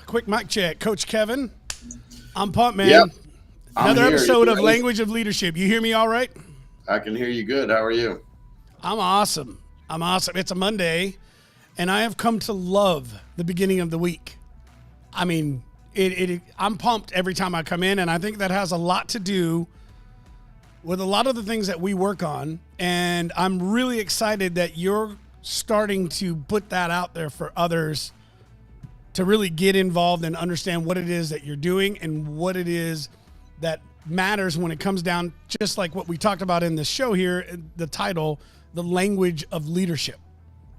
Quick mic check. Coach Kevin, I'm pumped, man. Yep, I'm Another here. episode of Language of Leadership. You hear me all right? I can hear you good. How are you? I'm awesome. I'm awesome. It's a Monday, and I have come to love the beginning of the week. I mean, I'm pumped every time I come in, and I think that has a lot to do with a lot of the things that we work on. And I'm really excited that you're starting to put that out there for others to really get involved and understand what it is that you're doing and what it is that matters when it comes down, just like what we talked about in the show here, the title, The Language of Leadership.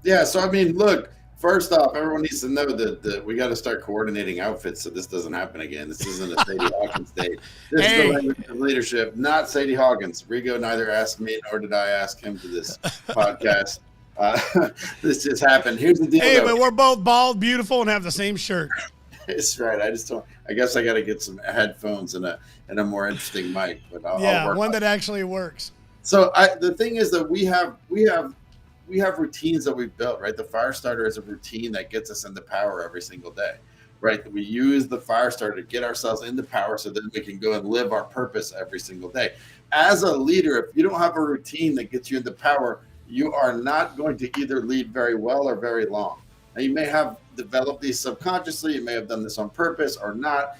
Yeah, so I mean, look, first off, everyone needs to know that we got to start coordinating outfits so this doesn't happen again. This isn't a Sadie Hawkins day. This is the Language of Leadership, not Sadie Hawkins. Rigo neither asked me nor did I ask him to this podcast. This just happened. Here's the deal. Hey, but we're both bald, beautiful, and have the same shirt. It's right. I guess I got to get some headphones and a more interesting mic. But I'll one that actually works. So the thing is that we have routines that we've built, right? The fire starter is a routine that gets us into power every single day, right? We use the fire starter to get ourselves into power so that we can go and live our purpose every single day. As a leader, if you don't have a routine that gets you into power, you are not going to either lead very well or very long. Now, you may have developed these subconsciously. You may have done this on purpose or not.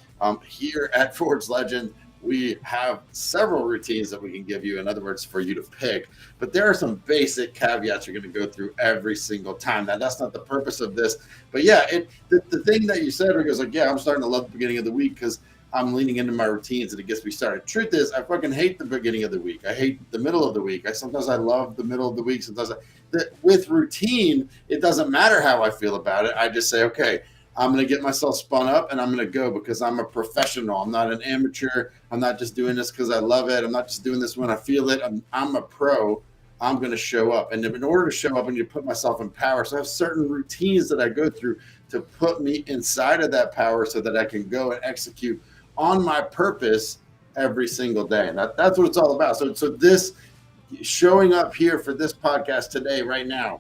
Here at Forge Legend, we have several routines that we can give you, in other words, for you to pick. But there are some basic caveats you're going to go through every single time. Now, that's not the purpose of this. But yeah, the thing that you said, Rick, was like, yeah, I'm starting to love the beginning of the week because I'm leaning into my routines and it gets me started. Truth is, I fucking hate the beginning of the week. I hate the middle of the week. Sometimes I love the middle of the week. Sometimes with routine, it doesn't matter how I feel about it. I just say, okay, I'm going to get myself spun up and I'm going to go because I'm a professional. I'm not an amateur. I'm not just doing this because I love it. I'm not just doing this when I feel it. I'm a pro. I'm going to show up. And in order to show up, I need to put myself in power. So I have certain routines that I go through to put me inside of that power so that I can go and execute on my purpose every single day. And that's what it's all about. So this showing up here for this podcast today, right now,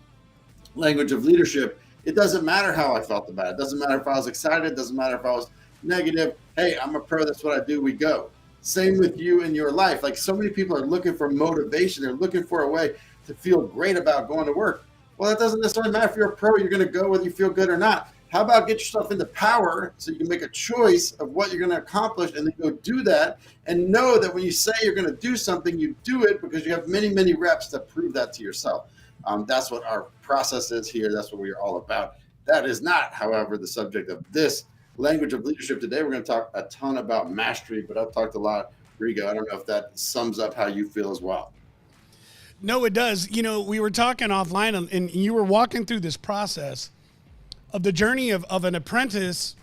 Language of Leadership, it doesn't matter how I felt about it. It doesn't matter if I was excited. It doesn't matter if I was negative. Hey, I'm a pro. That's what I do. We go. Same with you in your life. Like, so many people are looking for motivation. They're looking for a way to feel great about going to work. Well, that doesn't necessarily matter. If you're a pro, you're going to go whether you feel good or not. How about get yourself into power so you can make a choice of what you're going to accomplish and then go do that, and know that when you say you're going to do something, you do it because you have many, many reps to prove that to yourself. That's what our process is here. That's what we are all about. That is not, however, the subject of this Language of Leadership today. We're going to talk a ton about mastery, but I've talked a lot. Rigo, I don't know if that sums up how you feel as well. No, it does. You know, we were talking offline and you were walking through this process of the journey of an apprentice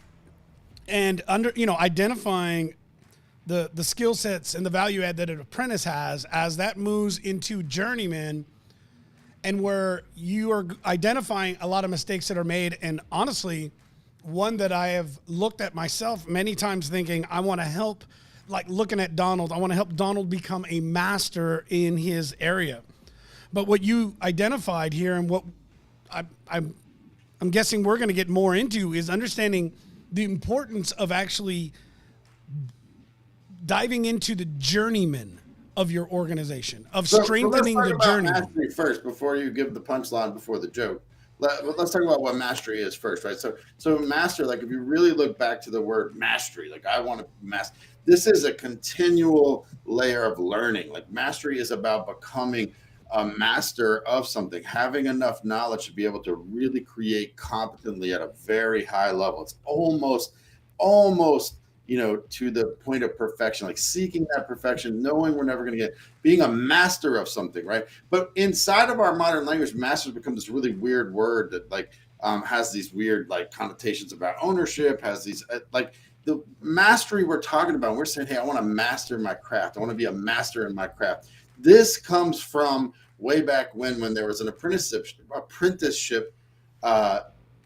and identifying the skill sets and the value add that an apprentice has as that moves into journeyman, and where you are identifying a lot of mistakes that are made. And honestly, one that I have looked at myself many times thinking, I want to help, like looking at Donald, I want to help Donald become a master in his area. But what you identified here and what I'm guessing we're going to get more into is understanding the importance of actually diving into the journeyman of your organization, of strengthening the journey. Mastery first, before you give the punchline before the joke. Let's talk about what mastery is first, right? So master, like if you really look back to the word mastery, like I want to master, this is a continual layer of learning. Like mastery is about becoming a master of something, having enough knowledge to be able to really create competently at a very high level. It's almost, to the point of perfection, like seeking that perfection, knowing we're never going to get, being a master of something, right? But inside of our modern language, master has become this really weird word that has these weird connotations about ownership, has these the mastery we're talking about. We're saying, hey, I want to master my craft. I want to be a master in my craft. This comes from way back when there was an apprenticeship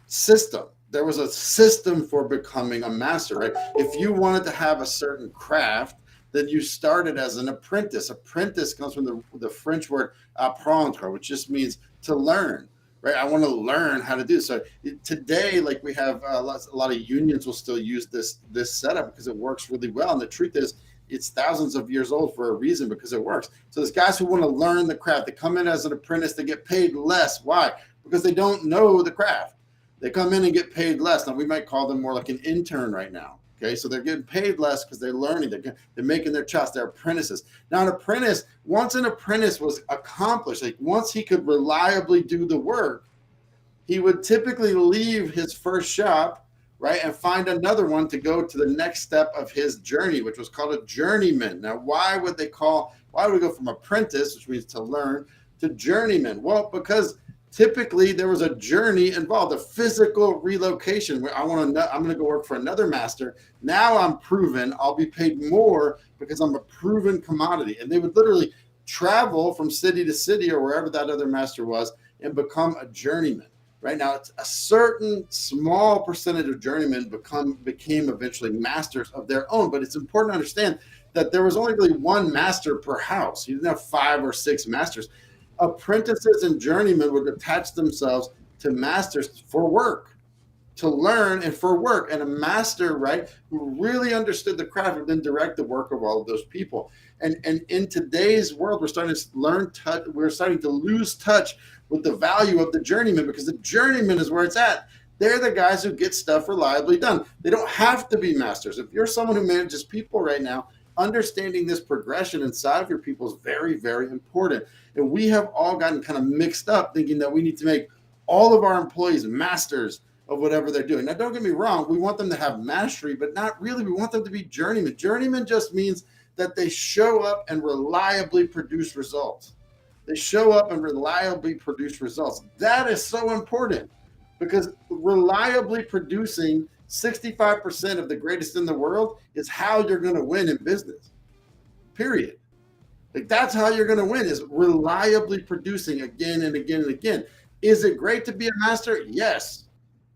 system. There was a system for becoming a master, right? If you wanted to have a certain craft, then you started as an apprentice. Apprentice comes from the French word apprendre, which just means to learn. right? I want to learn how to do. So today, like we have a lot of unions will still use this setup because it works really well. And the truth is, it's thousands of years old for a reason, because it works. So there's guys who want to learn the craft. They come in as an apprentice, they get paid less. Why? Because they don't know the craft. They come in and get paid less. Now we might call them more like an intern right now. Okay, so they're getting paid less because they're learning. They're making their chops. They're apprentices. Now an apprentice, once an apprentice was accomplished, like once he could reliably do the work, he would typically leave his first shop, right, and find another one to go to the next step of his journey, which was called a journeyman. Now, why would we go from apprentice, which means to learn, to journeyman? Well, because typically there was a journey involved, a physical relocation where I'm going to go work for another master. Now I'm proven, I'll be paid more because I'm a proven commodity. And they would literally travel from city to city or wherever that other master was and become a journeyman. Right now, it's a certain small percentage of journeymen became eventually masters of their own. But it's important to understand that there was only really one master per house. You didn't have 5 or 6 masters. Apprentices and journeymen would attach themselves to masters for work, to learn and for work. And a master, right, who really understood the craft would then direct the work of all of those people. And in today's world, we're starting to lose touch with the value of the journeyman, because the journeyman is where it's at. They're the guys who get stuff reliably done. They don't have to be masters. If you're someone who manages people right now, understanding this progression inside of your people is very, very important. And we have all gotten kind of mixed up thinking that we need to make all of our employees masters of whatever they're doing. Now, don't get me wrong. We want them to have mastery, but not really. We want them to be journeymen. Journeyman just means that they show up and reliably produce results. They show up and reliably produce results. That is so important, because reliably producing 65% of the greatest in the world is how you're going to win in business, period. Like, that's how you're going to win, is reliably producing again and again and again. Is it great to be a master? Yes,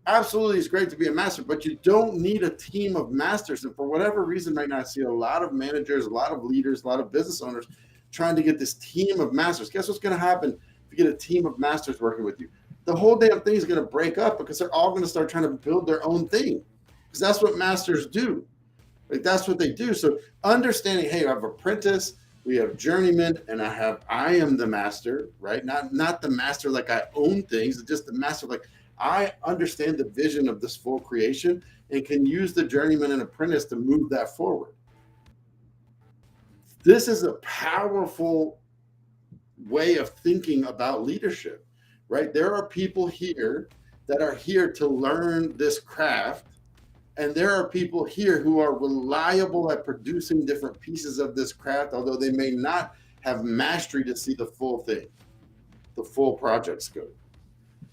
absolutely. It's great to be a master, but you don't need a team of masters. And for whatever reason right now, I see a lot of managers, a lot of leaders, a lot of business owners trying to get this team of masters. Guess what's going to happen if you get a team of masters working with you? The whole damn thing is going to break up, because they're all going to start trying to build their own thing, because that's what masters do. Like, that's what they do. So understanding, hey, I have apprentice, we have journeyman, and I am the master, right? Not the master like I own things, it's just the master like I understand the vision of this full creation and can use the journeyman and apprentice to move that forward. This is a powerful way of thinking about leadership, right? There are people here that are here to learn this craft, and there are people here who are reliable at producing different pieces of this craft, although they may not have mastery to see the full thing, the full project scope.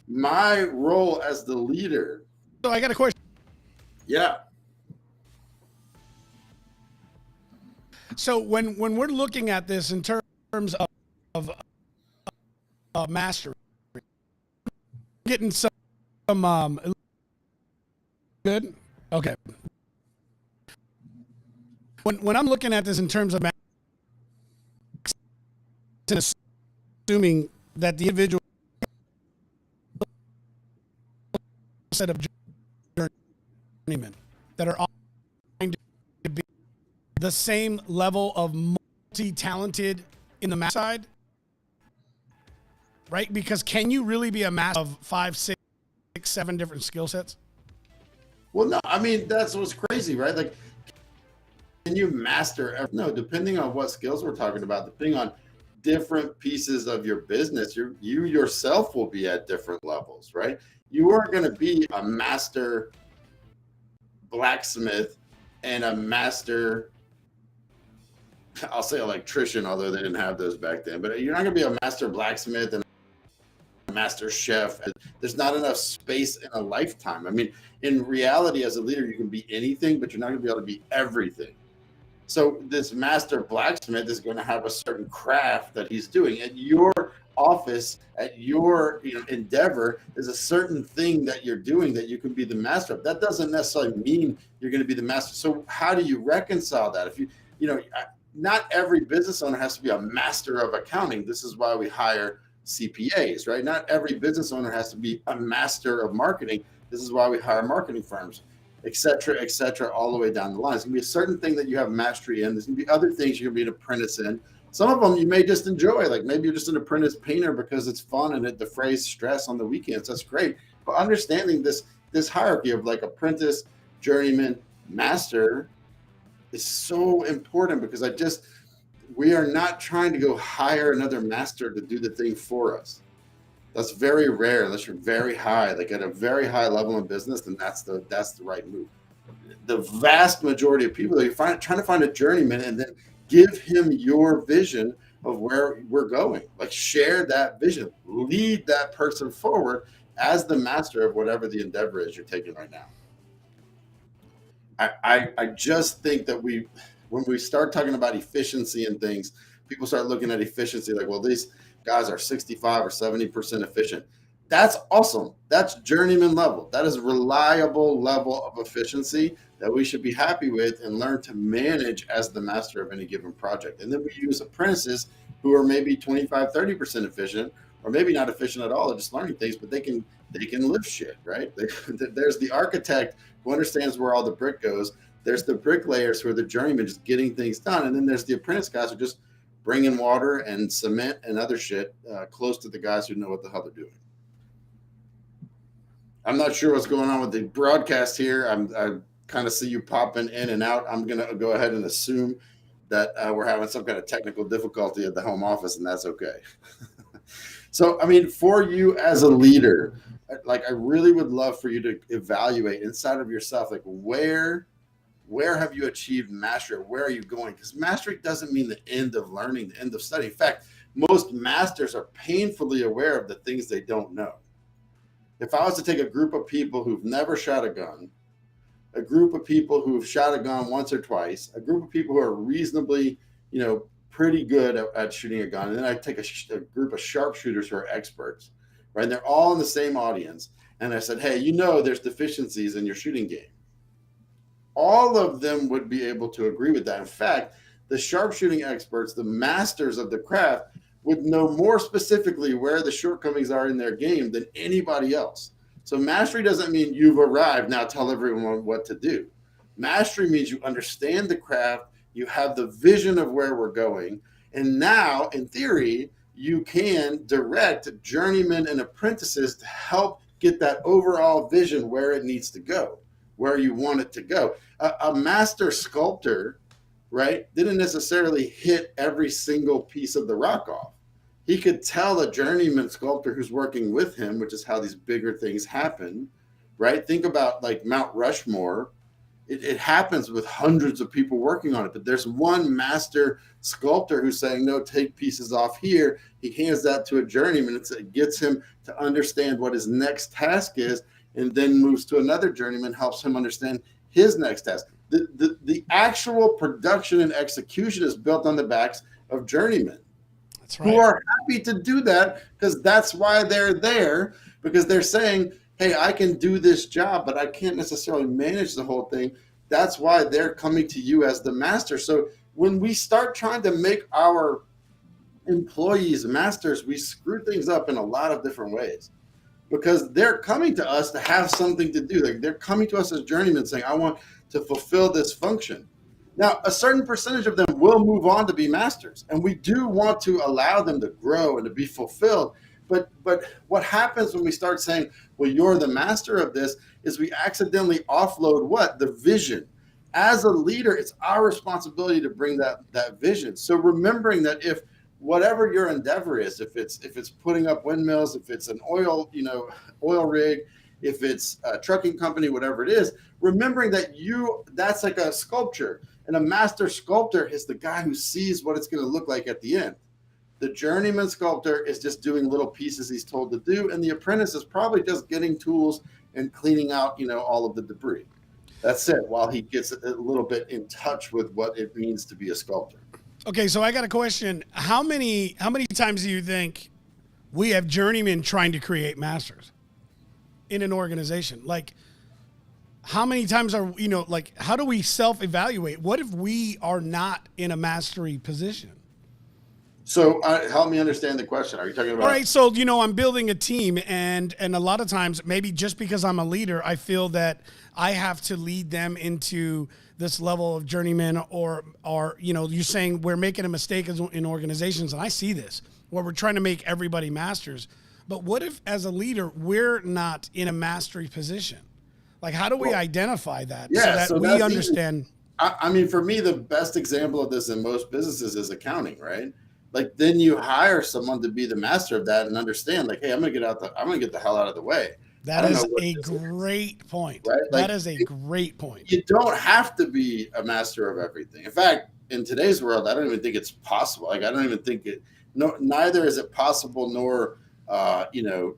My role as the leader. So I got a question. Yeah. So when we're looking at this in terms of mastery, getting some good. Okay. When I'm looking at this in terms of assuming that the individual set of journeymen that are all trying to be the same level of multi-talented in the math side, right? Because can you really be a master of 5, 6, 7 different skill sets? Well, no, I mean, that's what's crazy, right? Like, can you master? No, depending on what skills we're talking about, depending on different pieces of your business, you yourself will be at different levels, right? You are going to be a master blacksmith and a master, I'll say electrician, although they didn't have those back then, but you're not going to be a master blacksmith and a master chef. There's not enough space in a lifetime. I mean, in reality, as a leader, you can be anything, but you're not going to be able to be everything. So this master blacksmith is going to have a certain craft that he's doing. At your office, at your endeavor, there's a certain thing that you're doing that you can be the master of. That doesn't necessarily mean you're going to be the master. So how do you reconcile that? If not every business owner has to be a master of accounting. This is why we hire CPAs, right? Not every business owner has to be a master of marketing. This is why we hire marketing firms, et cetera, all the way down the line. It's gonna be a certain thing that you have mastery in. There's gonna be other things you're gonna be an apprentice in. Some of them you may just enjoy, like maybe you're just an apprentice painter because it's fun and it defrays stress on the weekends. That's great. But understanding this hierarchy of like apprentice, journeyman, master is so important, because we are not trying to go hire another master to do the thing for us. That's very rare unless you're very high, like at a very high level in business, then that's the right move. The vast majority of people, you're trying to find a journeyman and then give him your vision of where we're going. Like share that vision, lead that person forward as the master of whatever the endeavor is you're taking right now. I just think that when we start talking about efficiency and things, people start looking at efficiency like, well, these guys are 65 or 70% efficient. That's awesome. That's journeyman level. That is a reliable level of efficiency that we should be happy with and learn to manage as the master of any given project. And then we use apprentices who are maybe 25, 30% efficient, or maybe not efficient at all, they're just learning things, but they can lift shit, right? There's the architect who understands where all the brick goes. There's the bricklayers who are the journeymen just getting things done. And then there's the apprentice guys who are just bringing water and cement and other shit close to the guys who know what the hell they're doing. I'm not sure what's going on with the broadcast here. I kind of see you popping in and out. I'm going to go ahead and assume that we're having some kind of technical difficulty at the home office, and that's okay. So, I mean, for you as a leader, like I really would love for you to evaluate inside of yourself, like where have you achieved mastery? Where are you going? Because mastery doesn't mean the end of learning, the end of study. In fact, most masters are painfully aware of the things they don't know. If I was to take a group of people who've never shot a gun, a group of people who've shot a gun once or twice, a group of people who are reasonably, pretty good at shooting a gun, and then I take a group of sharpshooters who are experts, right? And they're all in the same audience. And I said, hey, there's deficiencies in your shooting game. All of them would be able to agree with that. In fact, the sharpshooting experts, the masters of the craft, would know more specifically where the shortcomings are in their game than anybody else. So mastery doesn't mean you've arrived, now tell everyone what to do. Mastery means you understand the craft, you have the vision of where we're going, and now, in theory, you can direct journeymen and apprentices to help get that overall vision where it needs to go, where you want it to go. A master sculptor, right, didn't necessarily hit every single piece of the rock off. He could tell a journeyman sculptor who's working with him, which is how these bigger things happen, right? Think about like Mount Rushmore. It happens with hundreds of people working on it, but there's one master sculptor who's saying, no, take pieces off here. He hands that to a journeyman. It gets him to understand what his next task is, and then moves to another journeyman, helps him understand his next task. The actual production and execution is built on the backs of journeymen. That's right. Who are happy to do that, because that's why they're there, because they're saying, hey, I can do this job, but I can't necessarily manage the whole thing. That's why they're coming to you as the master. So when we start trying to make our employees masters, we screw things up in a lot of different ways, because they're coming to us to have something to do. Like they're coming to us as journeymen saying, I want to fulfill this function. Now, a certain percentage of them will move on to be masters, and we do want to allow them to grow and to be fulfilled. But what happens when we start saying, well, you're the master of this, is we accidentally offload what? The vision. As a leader, it's our responsibility to bring that vision. So remembering that if whatever your endeavor is, if it's putting up windmills, if it's an oil rig, if it's a trucking company, whatever it is, remembering that that's like a sculpture. And a master sculptor is the guy who sees what it's going to look like at the end. The journeyman sculptor is just doing little pieces he's told to do, and the apprentice is probably just getting tools and cleaning out, all of the debris. That's it, while he gets a little bit in touch with what it means to be a sculptor. Okay, so I got a question. How many times do you think we have journeymen trying to create masters in an organization? Like, how many times are, how do we self-evaluate? What if we are not in a mastery position? So help me understand the question. Are you talking about? All right, so I'm building a team, and a lot of times, maybe just because I'm a leader, I feel that I have to lead them into this level of journeyman, or you're saying we're making a mistake in organizations, and I see this where we're trying to make everybody masters. But what if, as a leader, we're not in a mastery position? Like, how do we identify that so that we understand? I mean, for me, the best example of this in most businesses is accounting, right? Like, then you hire someone to be the master of that and understand, like, hey, I'm gonna get the hell out of the way. That is a great point. Right? That is a great point. You don't have to be a master of everything. In fact, in today's world, I don't even think it's possible. Like, I don't even think it. No, neither is it possible nor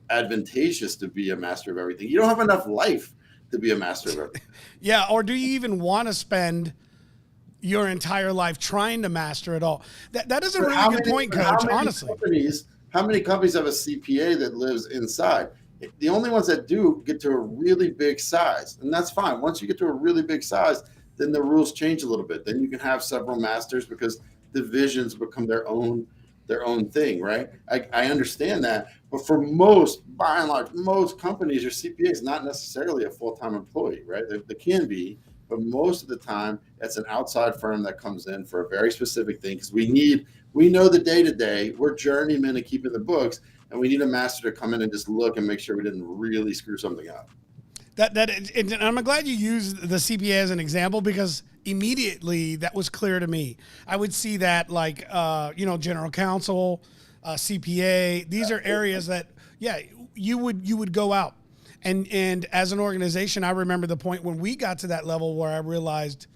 advantageous to be a master of everything. You don't have enough life to be a master of everything. Yeah, or do you even want to spend your entire life trying to master it all? That is a really good point, Coach, honestly. How many companies have a CPA that lives inside? The only ones that do get to a really big size, and that's fine. Once you get to a really big size, then the rules change a little bit. Then you can have several masters because divisions become their own thing, right? I understand that. But for by and large, most companies, your CPA is not necessarily a full-time employee, right? They can be, but most of the time, it's an outside firm that comes in for a very specific thing, because we know the day-to-day. We're journeymen and keeping the books, and we need a master to come in and just look and make sure we didn't really screw something up. And I'm glad you used the CPA as an example, because immediately that was clear to me. I would see that like, general counsel, CPA, these are areas that, you would go out. And as an organization, I remember the point when we got to that level where I realized,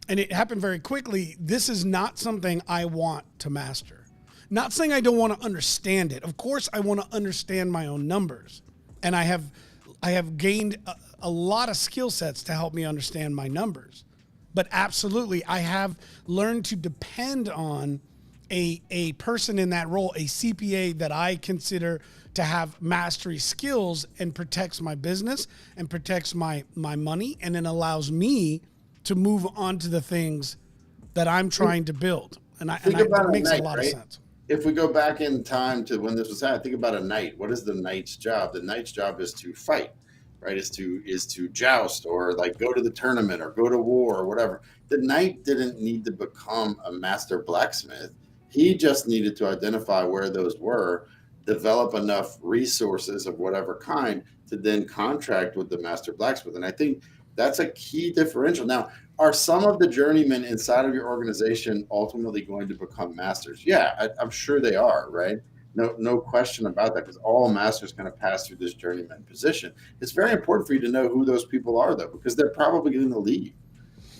and it happened very quickly, this is not something I want to master. Not saying I don't want to understand it. Of course, I want to understand my own numbers. And I have gained a lot of skill sets to help me understand my numbers. But absolutely, I have learned to depend on a person in that role, a CPA that I consider to have mastery skills and protects my business and protects my money, and then allows me to move on to the things that I'm trying to build. And it makes a lot of sense. If we go back in time to when this was happening, think about a knight. What is the knight's job? The knight's job is to fight, right? Is to joust, or like go to the tournament, or go to war, or whatever. The knight didn't need to become a master blacksmith. He just needed to identify where those were, develop enough resources of whatever kind to then contract with the master blacksmith. And I think that's a key differential. Now, are some of the journeymen inside of your organization ultimately going to become masters? Yeah, I'm sure they are, right? No question about that, because all masters kind of pass through this journeyman position. It's very important for you to know who those people are, though, because they're probably going to leave.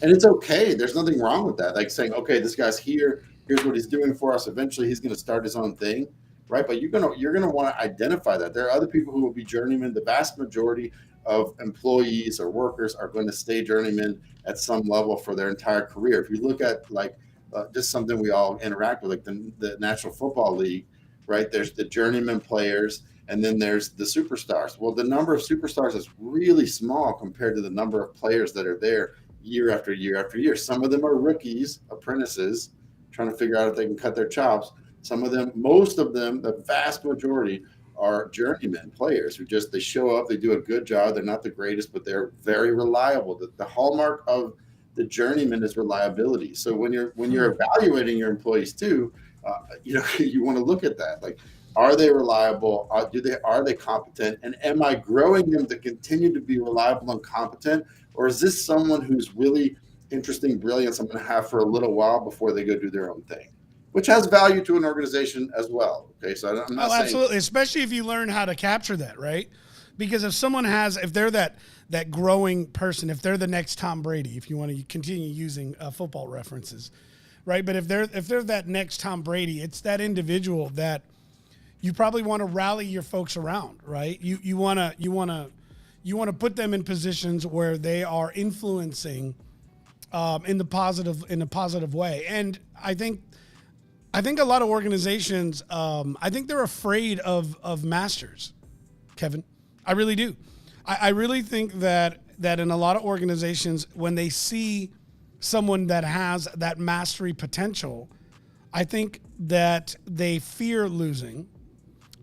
And it's okay. There's nothing wrong with that. Like saying, okay, this guy's here. Here's what he's doing for us. Eventually, he's going to start his own thing, right? But you're gonna want to identify that. There are other people who will be journeymen. The vast majority of employees or workers are going to stay journeymen at some level for their entire career. If you look at just something we all interact with, like the National Football League, right? There's the journeyman players, and then there's the superstars. Well, the number of superstars is really small compared to the number of players that are there year after year after year. Some of them are rookies, apprentices, trying to figure out if they can cut their chops. Most of them, the vast majority, are journeyman players who they show up, they do a good job. They're not the greatest, but they're very reliable. The hallmark of the journeyman is reliability. So when you're evaluating your employees too, you want to look at that. Like, are they reliable? Are they competent? And am I growing them to continue to be reliable and competent? Or is this someone who's really interesting, brilliant, I'm going to have for a little while before they go do their own thing, which has value to an organization as well. Okay, so I'm not saying absolutely, especially if you learn how to capture that, right? Because if they're that growing person, if they're the next Tom Brady, if you want to continue using football references, right? But if they're that next Tom Brady, it's that individual that you probably want to rally your folks around, right? You want to put them in positions where they are influencing in a positive way. And I think a lot of organizations, I think they're afraid of masters, Kevin. I really do. I really think that in a lot of organizations, when they see someone that has that mastery potential, I think that they fear losing,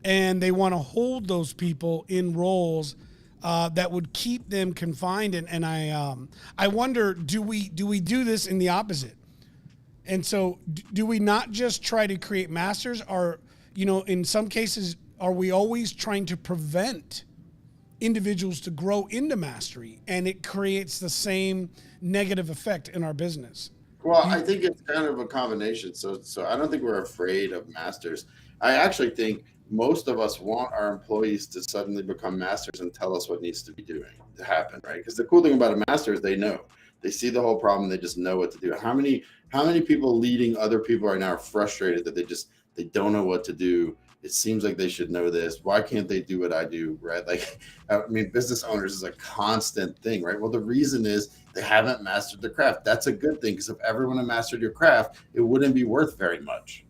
and they want to hold those people in roles that would keep them confined. And I wonder, do we do this in the opposite? And so do we not just try to create masters? Or, in some cases, are we always trying to prevent individuals to grow into mastery, and it creates the same negative effect in our business? Well, I think it's kind of a combination. So I don't think we're afraid of masters. I actually think most of us want our employees to suddenly become masters and tell us what needs to be doing to happen, right? Because the cool thing about a master is they know. They see the whole problem. They just know what to do. How many people leading other people right now are frustrated that they don't know what to do? It seems like they should know this. Why can't they do what I do, right? Like, I mean, business owners is a constant thing, right? Well, the reason is they haven't mastered the craft. That's a good thing, because if everyone had mastered your craft, it wouldn't be worth very much,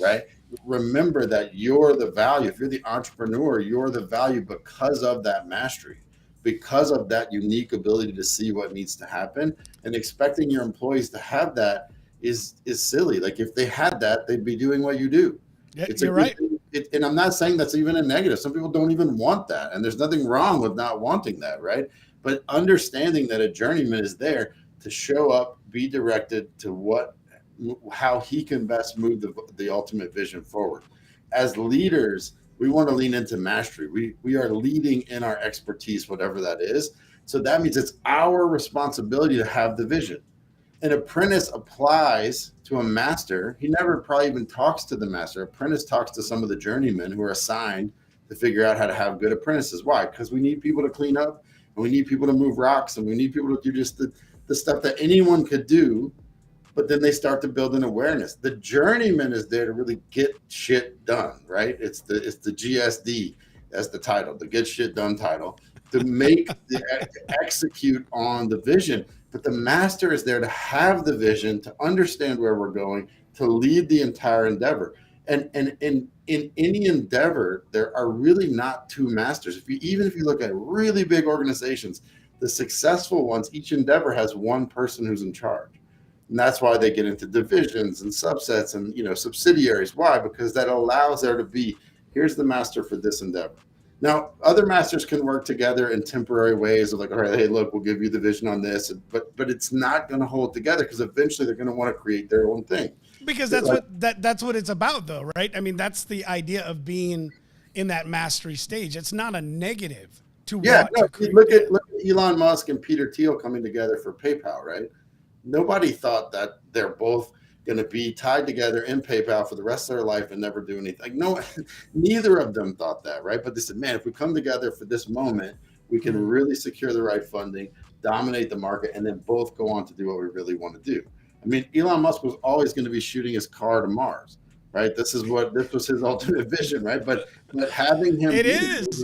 right? Remember that you're the value. If you're the entrepreneur, you're the value because of that mastery, because of that unique ability to see what needs to happen. And expecting your employees to have that is silly. Like, if they had that, they'd be doing what you do. Yeah, you're right. And I'm not saying that's even a negative. Some people don't even want that. And there's nothing wrong with not wanting that, right? But understanding that a journeyman is there to show up, be directed to how he can best move the ultimate vision forward. As leaders, we want to lean into mastery. We are leading in our expertise, whatever that is. So that means it's our responsibility to have the vision. An apprentice applies to a master. He never probably even talks to the master. Apprentice talks to some of the journeymen who are assigned to figure out how to have good apprentices. Why? Because we need people to clean up, and we need people to move rocks, and we need people to do just the stuff that anyone could do. But then they start to build an awareness. The journeyman is there to really get shit done, right? It's the GSD as the title, the get shit done title, to execute on the vision. But the master is there to have the vision, to understand where we're going, to lead the entire endeavor. And in any endeavor, there are really not two masters. Even if you look at really big organizations, the successful ones, each endeavor has one person who's in charge. And that's why they get into divisions and subsets and subsidiaries. Why? Because that allows there to be, here's the master for this endeavor. Now, other masters can work together in temporary ways of like, all right, hey, look, we'll give you the vision on this, but it's not going to hold together, because eventually they're going to want to create their own thing. Because that's what it's about, though, right? I mean, that's the idea of being in that mastery stage. It's not a negative to to create. Look at Elon Musk and Peter Thiel coming together for PayPal, right? Nobody thought that they're both going to be tied together in PayPal for the rest of their life and never do anything. Like, no, neither of them thought that, right? But they said, man, if we come together for this moment, we can really secure the right funding, dominate the market, and then both go on to do what we really want to do. I mean, Elon Musk was always going to be shooting his car to Mars, right? This was his ultimate vision, right? But having him,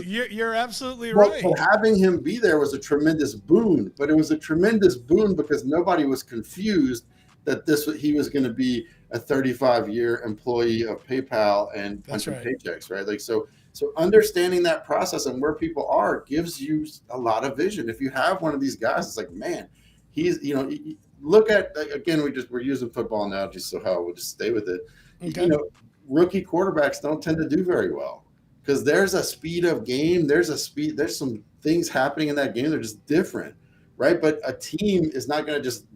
you're absolutely right. But having him be there was a tremendous boon. But it was a tremendous boon because nobody was confused that he was going to be a 35-year employee of PayPal and punching paychecks, right? Like, so understanding that process and where people are gives you a lot of vision. If you have one of these guys, it's like, man, he's, look at, again, we're using football analogies, so we'll just stay with it. Okay. Rookie quarterbacks don't tend to do very well because there's a speed of game. There's some things happening in that game. They're just different, right? But a team is not going to just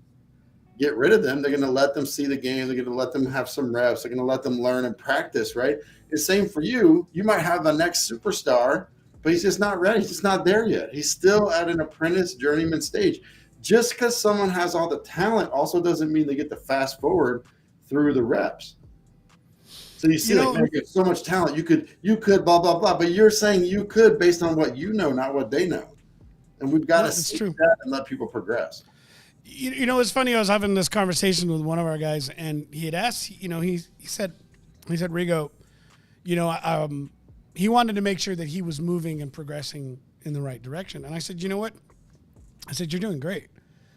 get rid of them. They're going to let them see the game. They're going to let them have some reps. They're going to let them learn and practice, right? The same for you. You might have the next superstar, but he's just not ready. He's just not there yet. He's still at an apprentice journeyman stage. Just because someone has all the talent also doesn't mean they get to fast forward through the reps. So you see, man, you have so much talent. You could blah, blah, blah. But you're saying you could based on what you know, not what they know. And we've got to see that and let people progress. It's funny. I was having this conversation with one of our guys, and he had asked. He said, Rigo, he wanted to make sure that he was moving and progressing in the right direction. And I said, you know what? I said, you're doing great.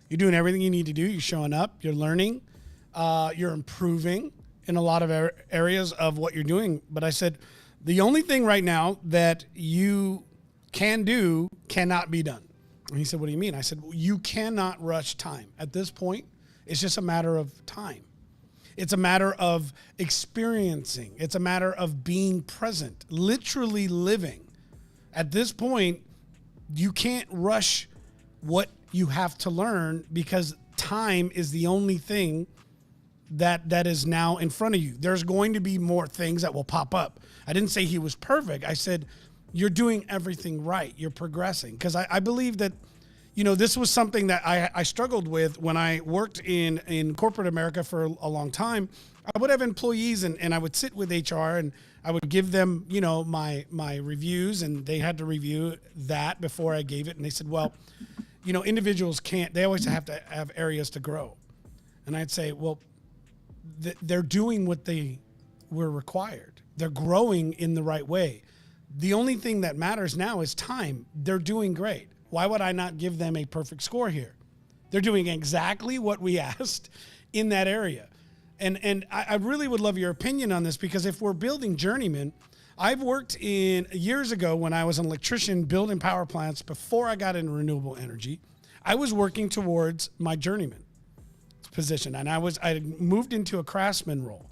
You're doing everything you need to do. You're showing up. You're learning. You're improving in a lot of areas of what you're doing. But I said, the only thing right now that you can do cannot be done. And he said, what do you mean? I said, well, you cannot rush time. At this point, it's just a matter of time. It's a matter of experiencing. It's a matter of being present, literally living. At this point, you can't rush what you have to learn because time is the only thing that is now in front of you. There's going to be more things that will pop up. I didn't say he was perfect. I said, you're doing everything right. You're progressing. Because I believe that, this was something that I struggled with when I worked in corporate America for a long time. I would have employees and I would sit with HR and I would give them, my reviews, and they had to review that before I gave it. And they said, well, individuals they always have to have areas to grow. And I'd say, well, they're doing what they were required. They're growing in the right way. The only thing that matters now is time. They're doing great. Why would I not give them a perfect score here? They're doing exactly what we asked in that area. And I really would love your opinion on this, because if we're building Journeyman, I've worked years ago when I was an electrician building power plants before I got into renewable energy. I was working towards my Journeyman position, and I moved into a craftsman role.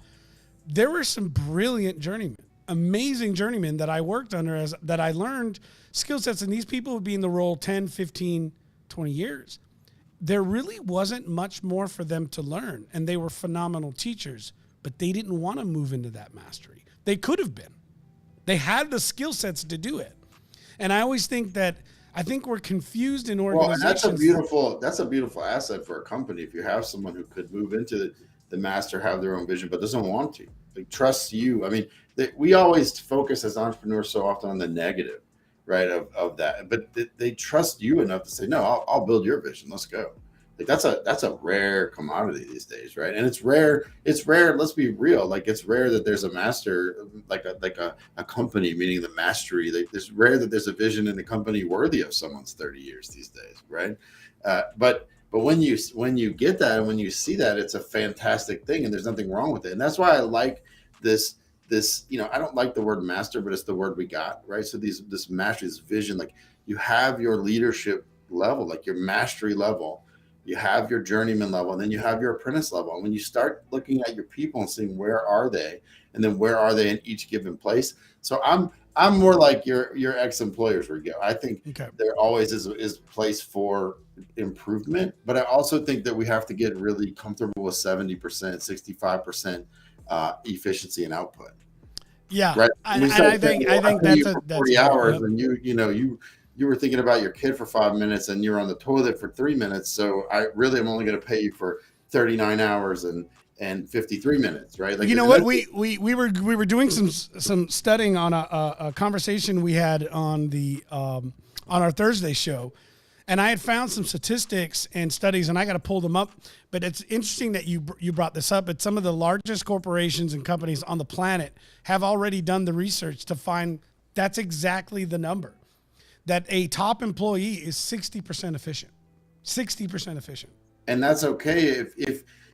There were some brilliant journeymen, amazing journeymen that I worked under that I learned skill sets, and these people would be in the role 10, 15, 20 years. There really wasn't much more for them to learn, and they were phenomenal teachers, but they didn't want to move into that mastery. They could have been. They had the skill sets to do it. And I always think we're confused in organizations. Well, and that's a beautiful asset for a company. If you have someone who could move into the master, have their own vision, but doesn't want to, like, trusts you. I mean, we always focus as entrepreneurs so often on the negative, right? Of that, but they trust you enough to say, no, I'll build your vision. Let's go. Like that's a rare commodity these days, right? And it's rare. Let's be real. Like, it's rare that there's a master, like a company, meaning the mastery. It's rare that there's a vision in a company worthy of someone's 30 years these days, right? But when you get that and when you see that, it's a fantastic thing, and there's nothing wrong with it. And that's why I like this. I don't like the word master, but it's the word we got, right? So this mastery, this vision, like, you have your leadership level, like your mastery level. You have your journeyman level, and then you have your apprentice level. And when you start looking at your people and seeing where are they, and then where are they in each given place. So I'm more like your ex-employers, Rigo. I think there always is a place for improvement, but I also think that we have to get really comfortable with 70%, 65% efficiency and output. Yeah, right. I think that's 40 hours, and you were thinking about your kid for 5 minutes and you're on the toilet for 3 minutes. So I really am only going to pay you for 39 hours and 53 minutes, right? Like, what we were doing some studying on a conversation we had on our Thursday show, and I had found some statistics and studies, and I got to pull them up. But it's interesting that you brought this up. But some of the largest corporations and companies on the planet have already done the research to find that's exactly the number. That a top employee is 60% efficient. 60% efficient. And that's okay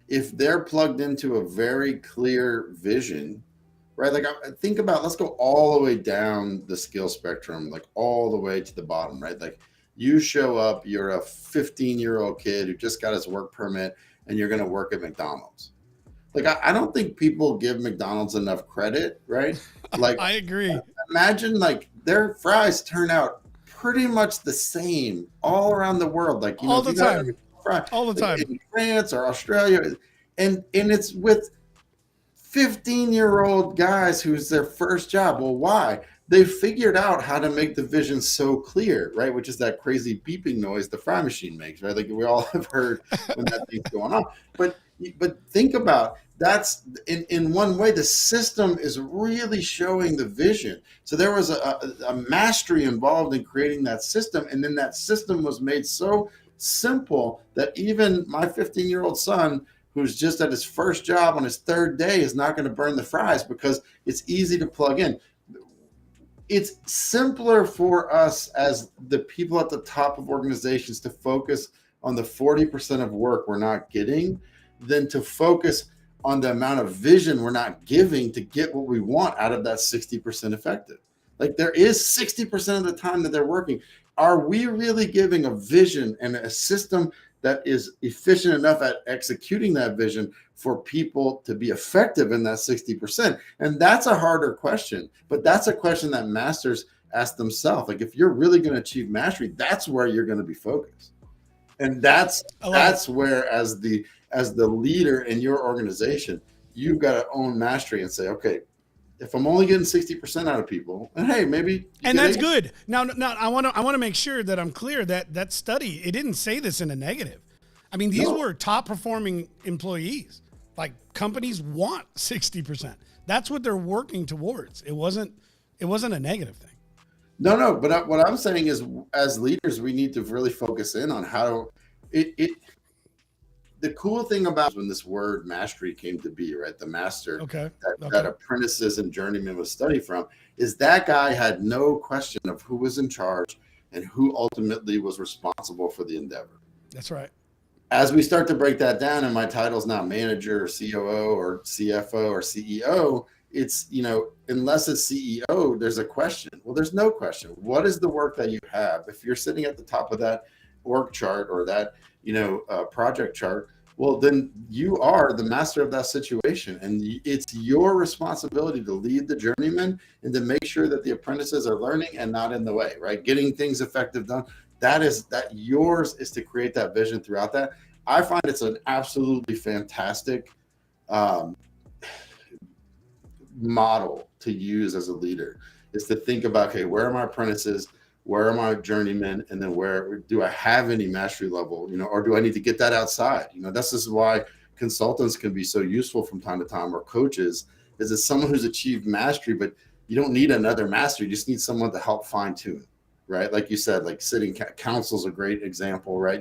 if they're plugged into a very clear vision, right? Like, think about, let's go all the way down the skill spectrum, like all the way to the bottom, right? Like, you show up, you're a 15-year-old kid who just got his work permit, and you're going to work at McDonald's. Like, I don't think people give McDonald's enough credit, right? Like, I agree. Imagine, like, their fries turn out pretty much the same all around the world. Like, all the time. All the time. In France or Australia. And it's with 15-year-old guys who's their first job. Well, why? They figured out how to make the vision so clear, right? Which is that crazy beeping noise the fry machine makes, right? Like, we all have heard when that thing's going on. But think about, that's in one way, the system is really showing the vision. So there was a mastery involved in creating that system. And then that system was made so simple that even my 15-year-old son, who's just at his first job on his third day, is not going to burn the fries because it's easy to plug in. It's simpler for us as the people at the top of organizations to focus on the 40% of work we're not getting than to focus on the amount of vision we're not giving to get what we want out of that 60% effective. Like, there is 60% of the time that they're working. Are we really giving a vision and a system that is efficient enough at executing that vision for people to be effective in that 60%. And that's a harder question, but that's a question that masters ask themselves. Like, if you're really going to achieve mastery, that's where you're going to be focused. And that's where, as the leader in your organization, you've got to own mastery and say, okay, if I'm only getting 60% out of people, and hey, maybe, and that's good. Now, I want to make sure that I'm clear that study, it didn't say this in a negative. I mean, these were top performing employees. Like, companies want 60%. That's what they're working towards. It wasn't a negative thing. No. But what I'm saying is, as leaders, we need to really focus in on how the cool thing about when this word mastery came to be, right? The master that apprentices and journeyman was studied from, is that guy had no question of who was in charge and who ultimately was responsible for the endeavor. That's right. As we start to break that down, and my title's not manager or COO or CFO or CEO, it's, unless it's CEO, there's a question. Well, there's no question. What is the work that you have? If you're sitting at the top of that org chart or that project chart, well, then you are the master of that situation, and it's your responsibility to lead the journeyman and to make sure that the apprentices are learning and not in the way, right? Getting things effective done. That yours is to create that vision throughout that. I find it's an absolutely fantastic model to use as a leader, is to think about, okay, where are my apprentices? Where are my journeymen? And then where do I have any mastery level, or do I need to get that outside? This is why consultants can be so useful from time to time, or coaches, is it's someone who's achieved mastery, but you don't need another master. You just need someone to help fine tune, right? Like you said, like sitting counsel is a great example, right?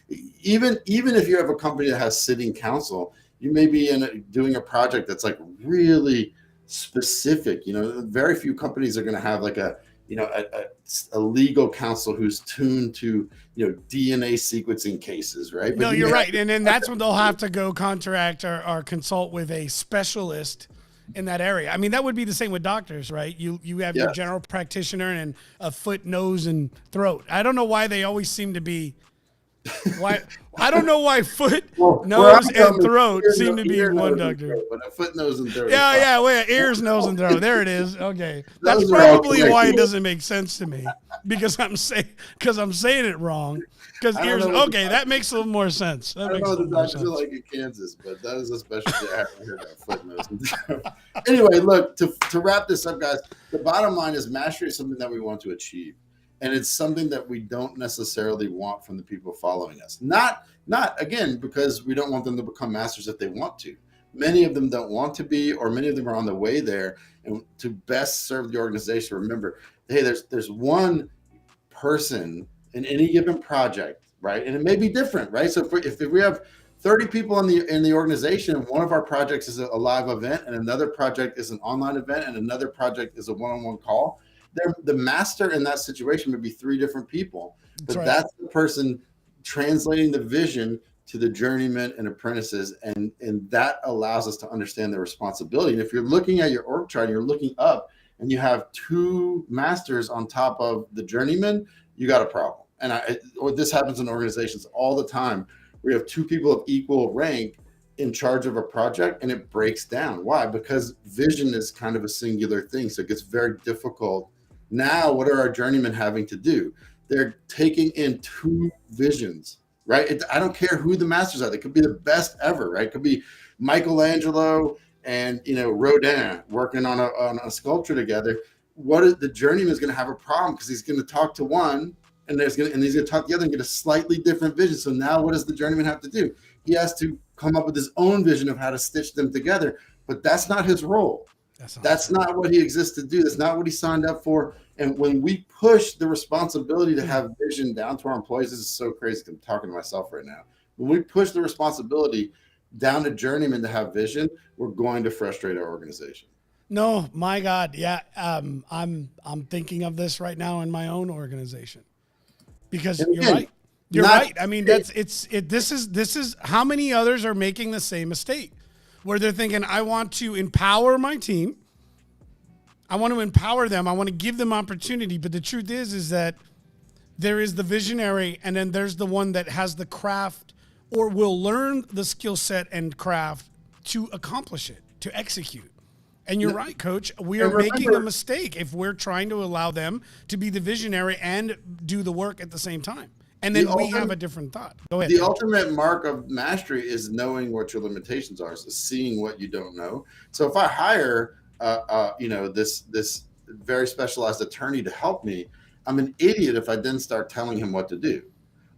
Even if you have a company that has sitting counsel, you may be doing a project that's like really specific. Very few companies are going to have like a legal counsel who's tuned to, DNA sequencing cases, right? But you're right. And then that's when they'll have to go contract or consult with a specialist in that area. I mean, that would be the same with doctors, right? You have your general practitioner and a foot, nose, and throat. I don't know why they always seem to be I don't know why foot, nose, and throat seem to be one doctor. But a foot, nose, and throat. Wait, ears, nose, and throat. There it is. Okay, that's probably why it doesn't make sense to me, because I'm saying it wrong. Because ears. Okay, that makes a little more sense. I don't know what the doctors are like in Kansas, but that is a specialty I haven't heard of. Foot, nose, and throat. Anyway, look, to wrap this up, guys. The bottom line is mastery is something that we want to achieve. And it's something that we don't necessarily want from the people following us. Not again, because we don't want them to become masters if they want to. Many of them don't want to be, or many of them are on the way there. And to best serve the organization, remember, hey, there's one person in any given project, right? And it may be different, right? So if we have 30 people in the organization, and one of our projects is a live event, and another project is an online event, and another project is a one-on-one call, the master in that situation would be 3 different people, but that's the person translating the vision to the journeymen and apprentices, and that allows us to understand the responsibility. And if you're looking at your org chart, and you're looking up, and you have 2 masters on top of the journeyman, you got a problem. And this happens in organizations all the time. We have 2 people of equal rank in charge of a project, and it breaks down. Why? Because vision is kind of a singular thing, so it gets very difficult. Now, what are our journeymen having to do? They're taking in 2 visions, right? I don't care who the masters are. They could be the best ever, right? It could be Michelangelo and Rodin working on a sculpture together. The journeyman is going to have a problem, because he's going to talk to one, and he's going to talk to the other and get a slightly different vision. So now, what does the journeyman have to do? He has to come up with his own vision of how to stitch them together, but that's not his role. That's not what he exists to do. That's not what he signed up for. And when we push the responsibility to have vision down to our employees, this is so crazy. I'm talking to myself right now. When we push the responsibility down to journeymen to have vision, we're going to frustrate our organization. No, my God. Yeah. I'm thinking of this right now in my own organization, because you're right. You're right. I mean, this is how many others are making the same mistake, where they're thinking, I want to empower my team. I want to empower them. I want to give them opportunity. But the truth is that there is the visionary, and then there's the one that has the craft or will learn the skill set and craft to accomplish it, to execute. And you're right, Coach. We are making a mistake if we're trying to allow them to be the visionary and do the work at the same time. And then we have a different thought. Go ahead. The ultimate mark of mastery is knowing what your limitations are, is seeing what you don't know. So if I hire, this very specialized attorney to help me, I'm an idiot if I then start telling him what to do.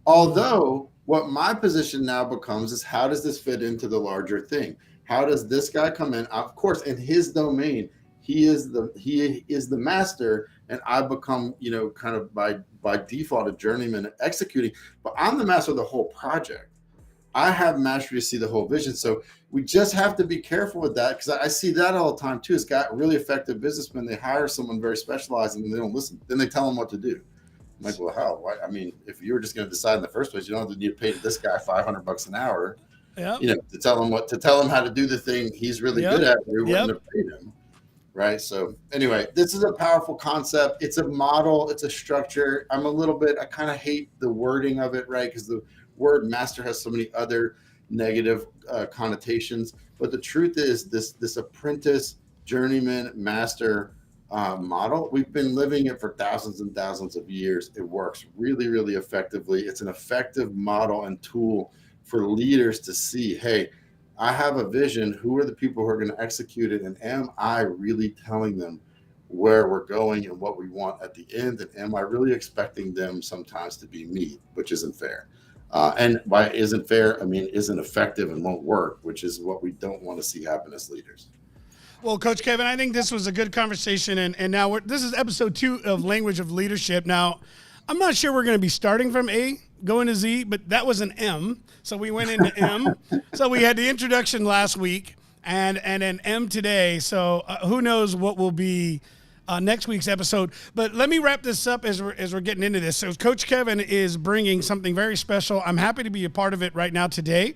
Although what my position now becomes is, how does this fit into the larger thing? How does this guy come in? Of course, in his domain, he is the master, and I become, kind of by default a journeyman executing. But I'm the master of the whole project. I have mastery to see the whole vision. So we just have to be careful with that, because I see that all the time too. It's got really effective businessmen. They hire someone very specialized and they don't listen. Then they tell them what to do. I'm like, well, how? Why? I mean, if you were just going to decide in the first place, you don't have to need to pay this guy $500 an hour. Yep. To tell him how to do the thing he's really good at. We wouldn't have paid him, right? So anyway, this is a powerful concept. It's a model. It's a structure. I kind of hate the wording of it, right? Because the word master has so many other negative connotations. But the truth is, this apprentice, journeyman, master model, we've been living it for thousands and thousands of years. It works really, really effectively. It's an effective model and tool for leaders to see, hey, I have a vision. Who are the people who are going to execute it? And am I really telling them where we're going and what we want at the end? And am I really expecting them sometimes to be me, which isn't fair? And by isn't fair, I mean isn't effective and won't work, which is what we don't want to see happen as leaders. Well, Coach Kevin, I think this was a good conversation. And now this is episode 2 of Language of Leadership. Now, I'm not sure we're going to be starting from A, going to Z, but that was an M. So we went into M. So we had the introduction last week and an M today. So who knows what will be next week's episode. But let me wrap this up as we're getting into this. So Coach Kevin is bringing something very special. I'm happy to be a part of it right now today.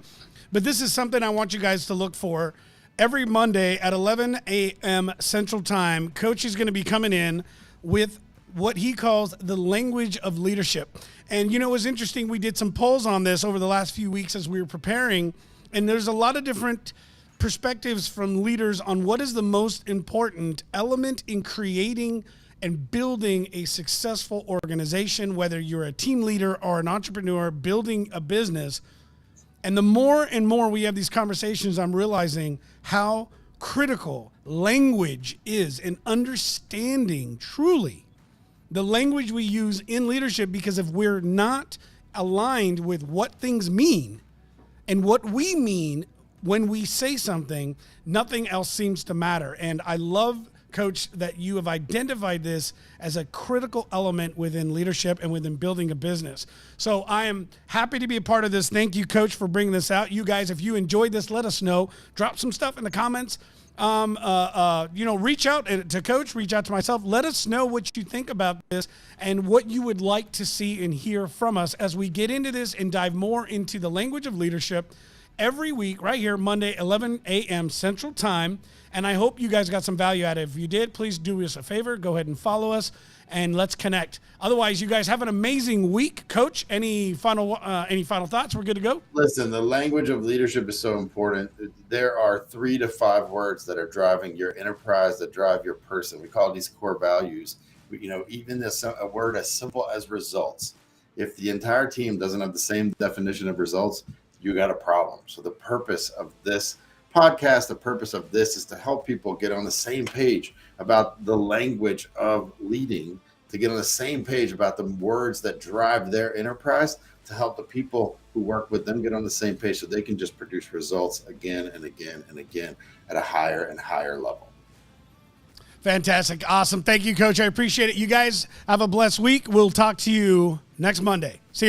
But this is something I want you guys to look for. Every Monday at 11 a.m. Central Time, Coach is going to be coming in with what he calls the language of leadership. And, it was interesting. We did some polls on this over the last few weeks as we were preparing. And there's a lot of different perspectives from leaders on what is the most important element in creating and building a successful organization, whether you're a team leader or an entrepreneur building a business. And the more and more we have these conversations, I'm realizing how critical language is in understanding truly the language we use in leadership, because if we're not aligned with what things mean and what we mean when we say something, nothing else seems to matter. And I love, Coach, that you have identified this as a critical element within leadership and within building a business. So I am happy to be a part of this. Thank you, Coach, for bringing this out. You guys, if you enjoyed this, let us know. Drop some stuff in the comments. Reach out to Coach, reach out to myself. Let us know what you think about this and what you would like to see and hear from us as we get into this and dive more into the language of leadership every week right here, Monday, 11 a.m. Central Time. And I hope you guys got some value out of it. If you did, please do us a favor. Go ahead and follow us and let's connect. Otherwise, you guys have an amazing week. Coach, any final thoughts? We're good to go? Listen, the language of leadership is so important. There are 3 to 5 words that are driving your enterprise, that drive your person. We call these core values. Even a word as simple as results. If the entire team doesn't have the same definition of results, you got a problem. So the purpose of this podcast, the purpose of this is to help people get on the same page about the language of leading, to get on the same page about the words that drive their enterprise, to help the people who work with them get on the same page so they can just produce results again and again and again at a higher and higher level. Fantastic. Awesome. Thank you, Coach. I appreciate it. You guys have a blessed week. We'll talk to you next Monday. See you later.